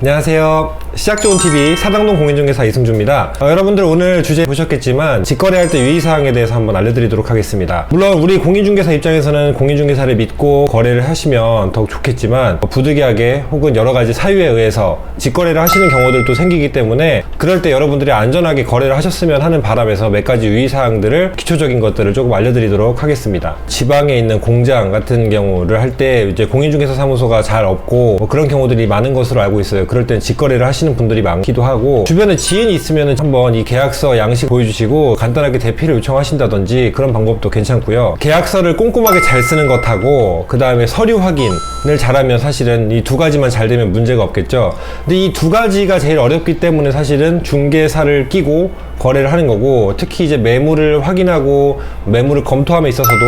안녕하세요. 시작좋은TV 사당동 공인중개사 이승주입니다. 여러분들 오늘 주제 보셨겠지만 직거래할 때 유의사항에 대해서 한번 알려드리도록 하겠습니다. 물론 우리 공인중개사 입장에서는 공인중개사를 믿고 거래를 하시면 더욱 좋겠지만 부득이하게 혹은 여러가지 사유에 의해서 직거래를 하시는 경우들도 생기기 때문에 그럴 때 여러분들이 안전하게 거래를 하셨으면 하는 바람에서 몇 가지 유의사항들을 기초적인 것들을 조금 알려드리도록 하겠습니다. 지방에 있는 공장 같은 경우를 할 때 이제 공인중개사 사무소가 잘 없고 그런 경우들이 많은 것으로 알고 있어요. 그럴 땐 직거래를 하시는 분들이 많기도 하고 주변에 지인이 있으면 한번 이 계약서 양식 보여주시고 간단하게 대피를 요청하신다든지 그런 방법도 괜찮고요. 계약서를 꼼꼼하게 잘 쓰는 것하고 그 다음에 서류 확인을 잘하면 사실은 이 두 가지만 잘 되면 문제가 없겠죠. 근데 이 두 가지가 제일 어렵기 때문에 사실은 중개사를 끼고 거래를 하는 거고, 특히 이제 매물을 확인하고 매물을 검토함에 있어서도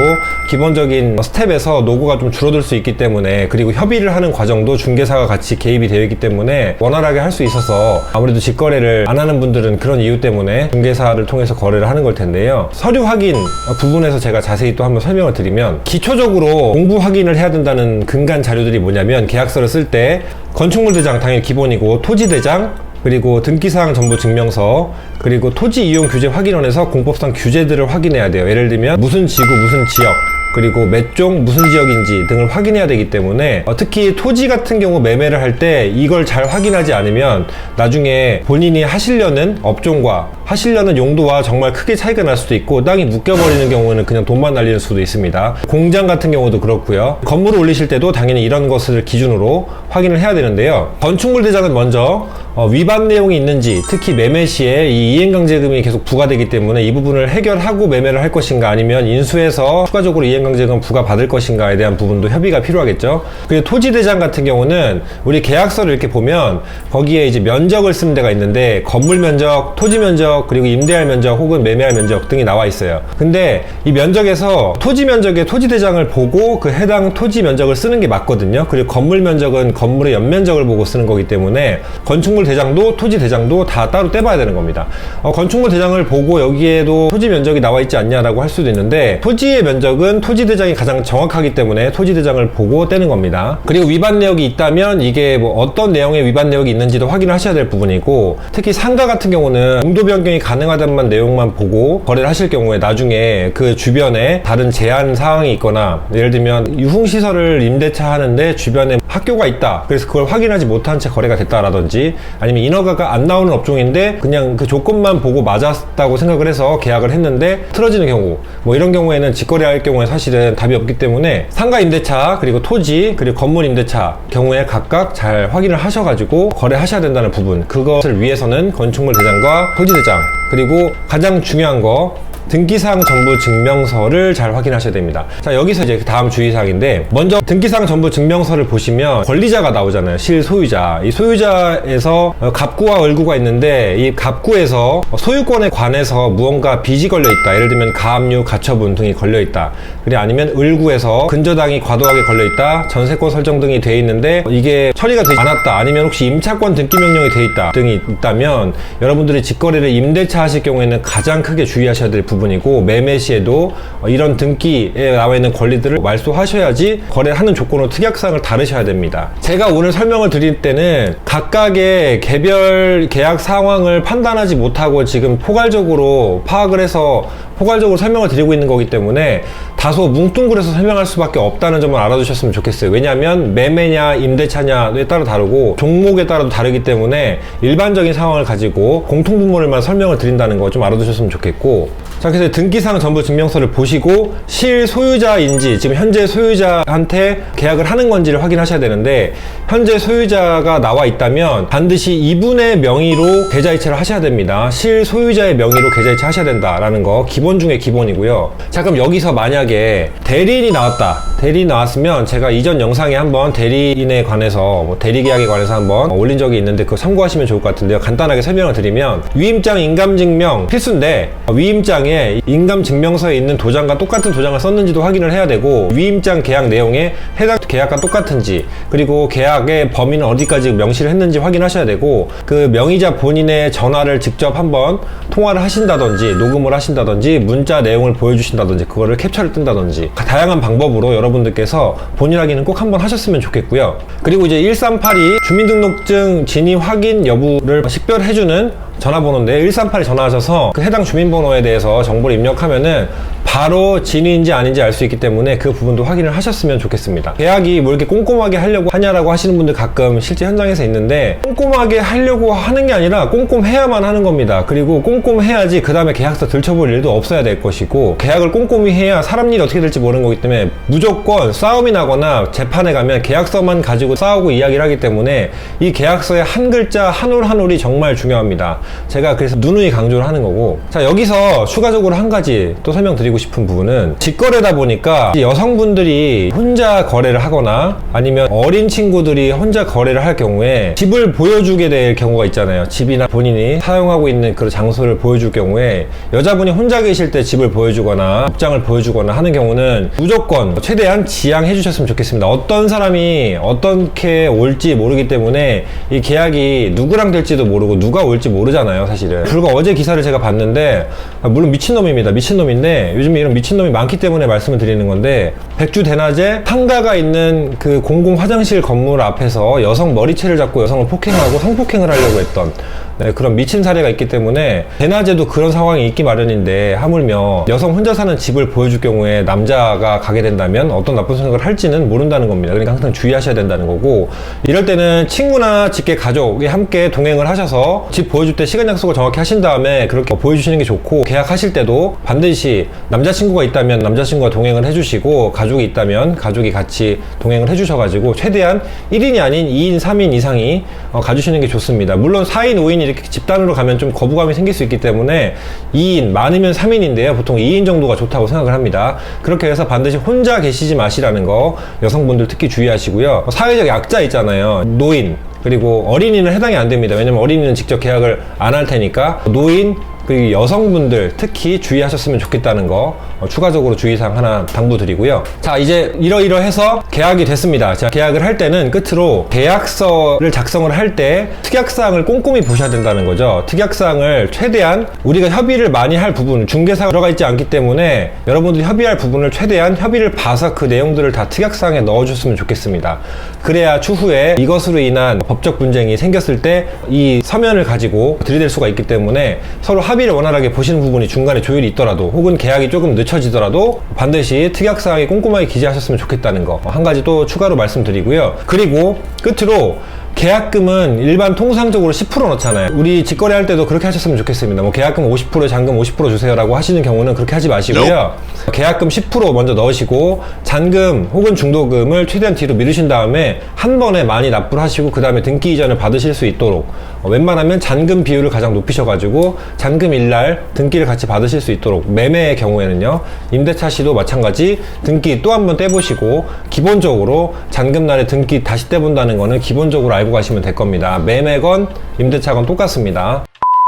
기본적인 스텝에서 노고가 좀 줄어들 수 있기 때문에, 그리고 협의를 하는 과정도 중개사가 같이 개입이 되어 있기 때문에 원활하게 할 수 있어서 아무래도 직거래를 안 하는 분들은 그런 이유 때문에 중개사를 통해서 거래를 하는 걸 텐데요. 서류 확인 부분에서 제가 자세히 또 한번 설명을 드리면, 기초적으로 공부 확인을 해야 된다는 근간 자료들이 뭐냐면, 계약서를 쓸 때 건축물 대장 당연히 기본이고, 토지 대장, 그리고 등기사항 정보 증명서, 그리고 토지 이용 규제 확인원에서 공법상 규제들을 확인해야 돼요. 예를 들면 무슨 지구, 무슨 지역, 그리고 몇 종, 무슨 지역인지 등을 확인해야 되기 때문에 특히 토지 같은 경우 매매를 할 때 이걸 잘 확인하지 않으면 나중에 본인이 하시려는 업종과 하시려는 용도와 정말 크게 차이가 날 수도 있고, 땅이 묶여버리는 경우는 그냥 돈만 날리는 수도 있습니다. 공장 같은 경우도 그렇고요. 건물을 올리실 때도 당연히 이런 것을 기준으로 확인을 해야 되는데요. 건축물 대장은 먼저 위반 내용이 있는지, 특히 매매 시에 이 이행강제금이 계속 부과되기 때문에 이 부분을 해결하고 매매를 할 것인가, 아니면 인수해서 추가적으로 이행강제금 부과받을 것인가에 대한 부분도 협의가 필요하겠죠. 그리고 토지 대장 같은 경우는 우리 계약서를 이렇게 보면 거기에 이제 면적을 쓰는 데가 있는데, 건물 면적, 토지 면적, 그리고 임대할 면적 혹은 매매할 면적 등이 나와 있어요. 근데 이 면적에서 토지 면적의 토지 대장을 보고 그 해당 토지 면적을 쓰는 게 맞거든요. 그리고 건물 면적은 건물의 연면적을 보고 쓰는 거기 때문에 건축물 대장도 토지 대장도 다 따로 떼봐야 되는 겁니다. 건축물 대장을 보고 여기에도 토지 면적이 나와 있지 않냐라고 할 수도 있는데, 토지의 면적은 토지 대장이 가장 정확하기 때문에 토지 대장을 보고 떼는 겁니다. 그리고 위반 내역이 있다면 이게 뭐 어떤 내용의 위반 내역이 있는지도 확인을 하셔야 될 부분이고, 특히 상가 같은 경우는 용도 변경이 가능하다는 내용만 보고 거래를 하실 경우에 나중에 그 주변에 다른 제한 사항이 있거나, 예를 들면 유흥시설을 임대차 하는데 주변에 학교가 있다, 그래서 그걸 확인하지 못한 채 거래가 됐다라든지, 아니면 인허가가 안 나오는 업종인데 그냥 그 조건만 보고 맞았다고 생각을 해서 계약을 했는데 틀어지는 경우, 뭐 이런 경우에는 직거래할 경우에 사실은 답이 없기 때문에 상가 임대차, 그리고 토지, 그리고 건물 임대차 경우에 각각 잘 확인을 하셔가지고 거래하셔야 된다는 부분, 그것을 위해서는 건축물 대장과 토지 대장, 그리고 가장 중요한 거 등기사항 정보 증명서를 잘 확인하셔야 됩니다. 자, 여기서 이제 다음 주의사항인데, 먼저 등기사항 정보 증명서를 보시면 권리자가 나오잖아요. 실소유자. 이 소유자에서 갑구와 을구가 있는데, 이 갑구에서 소유권에 관해서 무언가 빚이 걸려 있다. 예를 들면 가압류, 가처분 등이 걸려 있다. 그리고 아니면 을구에서 근저당이 과도하게 걸려 있다. 전세권 설정 등이 돼 있는데 이게 처리가 되지 않았다. 아니면 혹시 임차권 등기 명령이 돼 있다 등이 있다면, 여러분들이 직거래를 임대차 하실 경우에는 가장 크게 주의하셔야 될 부분이고, 매매 시에도 이런 등기에 나와 있는 권리들을 말소하셔야지 거래를 하는 조건으로 특약사항을 다루셔야 됩니다. 제가 오늘 설명을 드릴 때는 각각의 개별 계약 상황을 판단하지 못하고 지금 포괄적으로 파악을 해서 포괄적으로 설명을 드리고 있는 거기 때문에 다소 뭉뚱그려서 설명할 수밖에 없다는 점을 알아두셨으면 좋겠어요. 왜냐하면 매매냐 임대차냐에 따라 다르고 종목에 따라도 다르기 때문에 일반적인 상황을 가지고 공통분모를만 설명을 드린다는 거 좀 알아두셨으면 좋겠고, 자, 그래서 등기사항 정보 증명서를 보시고 실소유자인지, 지금 현재 소유자한테 계약을 하는 건지를 확인하셔야 되는데, 현재 소유자가 나와 있다면 반드시 이분의 명의로 계좌이체를 하셔야 됩니다. 실소유자의 명의로 계좌이체 하셔야 된다라는 거 기본 중에 기본이고요. 자, 그럼 여기서 만약에 대리인이 나왔다. 대리인 나왔으면 제가 이전 영상에 한번 대리인에 관해서 대리계약에 관해서 한번 올린 적이 있는데 그거 참고하시면 좋을 것 같은데요. 간단하게 설명을 드리면, 위임장 인감증명 필수인데 위임장에 인감증명서에 있는 도장과 똑같은 도장을 썼는지도 확인을 해야 되고, 위임장 계약 내용에 해당 계약과 똑같은지, 그리고 계약의 범위는 어디까지 명시를 했는지 확인하셔야 되고, 그 명의자 본인의 전화를 직접 한번 통화를 하신다든지 녹음을 하신다든지 문자 내용을 보여주신다든지 그거를 캡처를 받는다든지 다양한 방법으로 여러분들께서 본인 확인은 꼭 한번 하셨으면 좋겠고요. 그리고 이제 1382 주민등록증 진위 확인 여부를 식별해주는 전화번호인데 1382 전화하셔서 그 해당 주민번호에 대해서 정보를 입력하면은 바로 진위인지 아닌지 알 수 있기 때문에 그 부분도 확인을 하셨으면 좋겠습니다. 계약이 뭐 이렇게 꼼꼼하게 하려고 하냐라고 하시는 분들 가끔 실제 현장에서 있는데, 꼼꼼하게 하려고 하는 게 아니라 꼼꼼해야만 하는 겁니다. 그리고 꼼꼼해야지 그 다음에 계약서 들춰볼 일도 없어야 될 것이고, 계약을 꼼꼼히 해야 사람 일이 어떻게 될지 모르는 거기 때문에 무조건 싸움이 나거나 재판에 가면 계약서만 가지고 싸우고 이야기를 하기 때문에 이 계약서의 한 글자 한 올 한 올이 정말 중요합니다. 제가 그래서 누누이 강조를 하는 거고, 자, 여기서 추가적으로 한 가지 또 설명드리고 싶은 부분은, 직거래다 보니까 여성분들이 혼자 거래를 하거나 아니면 어린 친구들이 혼자 거래를 할 경우에 집을 보여주게 될 경우가 있잖아요. 집이나 본인이 사용하고 있는 그런 장소를 보여줄 경우에 여자분이 혼자 계실 때 집을 보여주거나 업장을 보여주거나 하는 경우는 무조건 최대한 지양해 주셨으면 좋겠습니다. 어떤 사람이 어떻게 올지 모르기 때문에 이 계약이 누구랑 될지도 모르고 누가 올지 모르잖아요, 사실은. 불과 어제 기사를 제가 봤는데, 물론 미친놈입니다. 미친놈인데 요즘에 이런 미친놈이 많기 때문에 말씀을 드리는 건데, 백주 대낮에 상가가 있는 그 공공 화장실 건물 앞에서 여성 머리채를 잡고 여성을 폭행하고 성폭행을 하려고 했던, 네, 그런 미친 사례가 있기 때문에 대낮에도 그런 상황이 있기 마련인데, 하물며 여성 혼자 사는 집을 보여줄 경우에 남자가 가게 된다면 어떤 나쁜 생각을 할지는 모른다는 겁니다. 그러니까 항상 주의하셔야 된다는 거고, 이럴 때는 친구나 직계 가족이 함께 동행을 하셔서 집 보여줄 때 시간 약속을 정확히 하신 다음에 그렇게 보여주시는 게 좋고, 계약하실 때도 반드시 남자친구가 있다면 남자친구가 동행을 해주시고, 가족이 있다면 가족이 같이 동행을 해주셔가지고 최대한 1인이 아닌 2인, 3인 이상이 가주시는 게 좋습니다. 물론 4인, 5인 이렇게 집단으로 가면 좀 거부감이 생길 수 있기 때문에 2인, 많으면 3인인데요. 보통 2인 정도가 좋다고 생각을 합니다. 그렇게 해서 반드시 혼자 계시지 마시라는 거 여성분들 특히 주의하시고요. 사회적 약자 있잖아요. 노인, 그리고 어린이는 해당이 안 됩니다. 왜냐면 어린이는 직접 계약을 안 할 테니까. 노인, 그리고 여성분들 특히 주의하셨으면 좋겠다는 거 추가적으로 주의사항 하나 당부드리고요. 자, 이제 이러이러해서 계약이 됐습니다. 자, 계약을 할 때는 끝으로 계약서를 작성을 할 때 특약사항을 꼼꼼히 보셔야 된다는 거죠. 특약사항을 최대한 우리가 협의를 많이 할 부분, 중개사가 들어가 있지 않기 때문에 여러분들이 협의할 부분을 최대한 협의를 봐서 그 내용들을 다 특약사항에 넣어줬으면 좋겠습니다. 그래야 추후에 이것으로 인한 법적 분쟁이 생겼을 때 이 서면을 가지고 들이댈 수가 있기 때문에 서로 합의를 원활하게 보시는 부분이 중간에 조율이 있더라도, 혹은 계약이 조금 늦춰지더라도 반드시 특약사항에 꼼꼼하게 기재하셨으면 좋겠다는 거 한 가지 또 추가로 말씀드리고요. 그리고 끝으로 계약금은 일반 통상적으로 10% 넣잖아요. 우리 직거래 할 때도 그렇게 하셨으면 좋겠습니다. 뭐 계약금 50%, 잔금 50% 주세요 라고 하시는 경우는 그렇게 하지 마시고요. 계약금 10% 먼저 넣으시고 잔금 혹은 중도금을 최대한 뒤로 미루신 다음에 한 번에 많이 납부를 하시고, 그 다음에 등기 이전을 받으실 수 있도록 웬만하면 잔금 비율을 가장 높이셔가지고 잔금일날 등기를 같이 받으실 수 있도록, 매매의 경우에는요, 임대차 시도 마찬가지 등기 또 한 번 떼보시고, 기본적으로 잔금날에 등기 다시 떼본다는 거는 기본적으로 알고 가시면 될 겁니다. 매매건 임대차건 똑같습니다.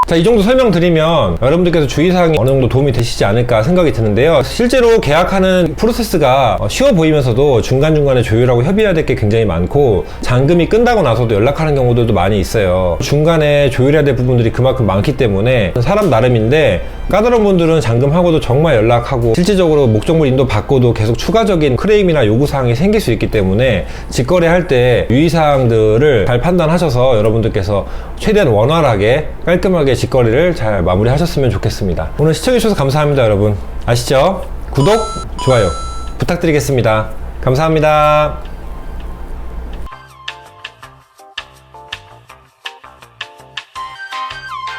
자, 이 정도 설명드리면 여러분들께서 주의사항이 어느 정도 도움이 되시지 않을까 생각이 드는데요. 실제로 계약하는 프로세스가 쉬워 보이면서도 중간중간에 조율하고 협의해야 될 게 굉장히 많고, 잔금이 끝나고 나서도 연락하는 경우들도 많이 있어요. 중간에 조율해야 될 부분들이 그만큼 많기 때문에 사람 나름인데, 까다로운 분들은 잔금하고도 정말 연락하고 실질적으로 목적물 인도 받고도 계속 추가적인 크레임이나 요구사항이 생길 수 있기 때문에 직거래할 때 유의사항들을 잘 판단하셔서 여러분들께서 최대한 원활하게 깔끔하게 직거래를 잘 마무리하셨으면 좋겠습니다. 오늘 시청해주셔서 감사합니다. 여러분 아시죠? 구독, 좋아요 부탁드리겠습니다. 감사합니다.